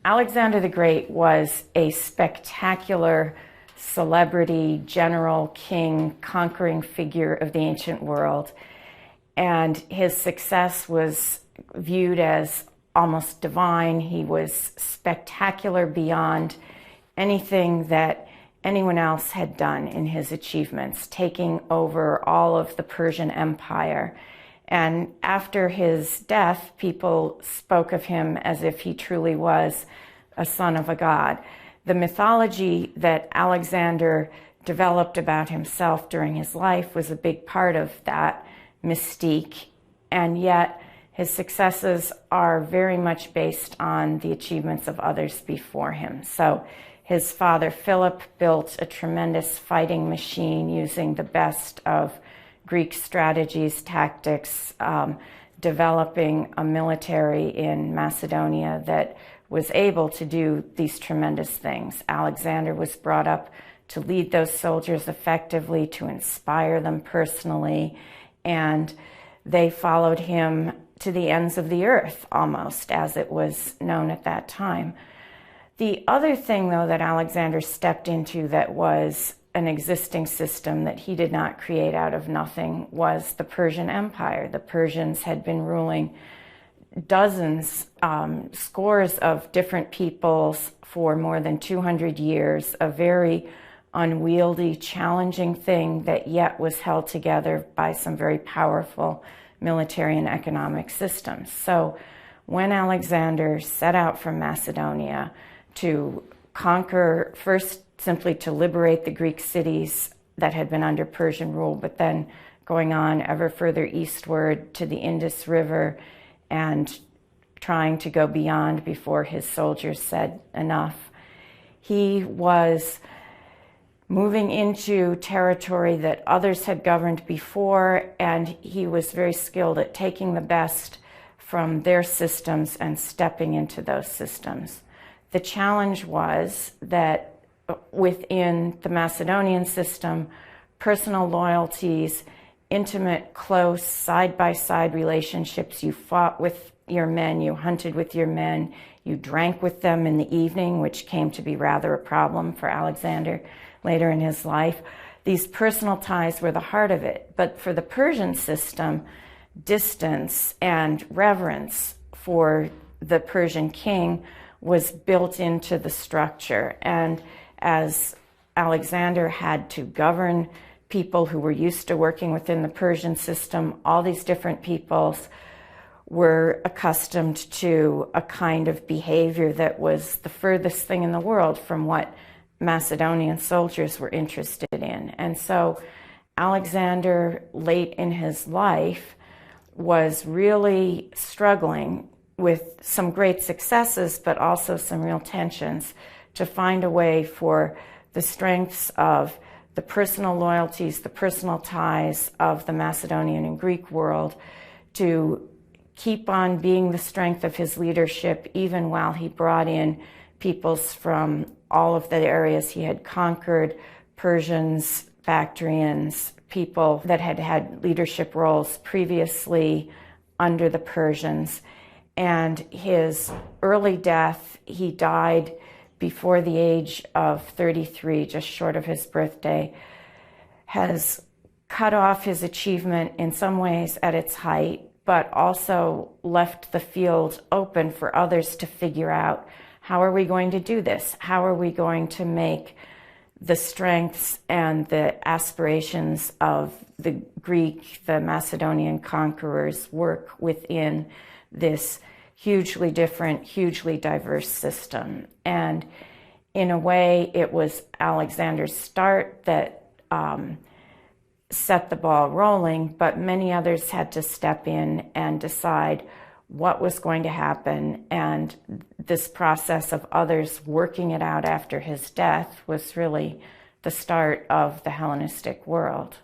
Alexander the Great was a spectacular celebrity, general, king, conquering figure of the ancient world. And his success was viewed as almost divine. He was spectacular beyond anything that anyone else had done in his achievements, taking over all of the Persian Empire. And after his death, people spoke of him as if he truly was a son of a god. The mythology that Alexander developed about himself during his life was a big part of that mystique, and yet his successes are very much based on the achievements of others before him. So his father Philip built a tremendous fighting machine using the best of Greek strategies, tactics, developing a military in Macedonia that was able to do these tremendous things. Alexander was brought up to lead those soldiers effectively, to inspire them personally, and they followed him to the ends of the earth, almost, as it was known at that time. The other thing, though, that Alexander stepped into that was an existing system that he did not create out of nothing was the Persian Empire. The Persians had been ruling dozens, scores of different peoples for more than 200 years, a very unwieldy, challenging thing that yet was held together by some very powerful military and economic systems. So when Alexander set out from Macedonia to conquer, first simply to liberate the Greek cities that had been under Persian rule, but then going on ever further eastward to the Indus River and trying to go beyond before his soldiers said enough. He was moving into territory that others had governed before, and he was very skilled at taking the best from their systems and stepping into those systems. The challenge was that within the Macedonian system, personal loyalties, intimate, close, side-by-side relationships. You fought with your men, you hunted with your men, you drank with them in the evening, which came to be rather a problem for Alexander later in his life. These personal ties were the heart of it. But for the Persian system, distance and reverence for the Persian king was built into the structure. And as Alexander had to govern people who were used to working within the Persian system, all these different peoples were accustomed to a kind of behavior that was the furthest thing in the world from what Macedonian soldiers were interested in. And so Alexander, late in his life, was really struggling with some great successes, but also some real tensions to find a way for the strengths of the personal loyalties, the personal ties of the Macedonian and Greek world to keep on being the strength of his leadership, even while he brought in peoples from all of the areas he had conquered, Persians, Bactrians, people that had had leadership roles previously under the Persians. And his early death, he died before the age of 33, just short of his birthday, has cut off his achievement in some ways at its height, but also left the field open for others to figure out, how are we going to do this? How are we going to make the strengths and the aspirations of the Greek, the Macedonian conquerors work within this hugely different, hugely diverse system? And in a way, it was Alexander's start that set the ball rolling, but many others had to step in and decide what was going to happen. And this process of others working it out after his death was really the start of the Hellenistic world.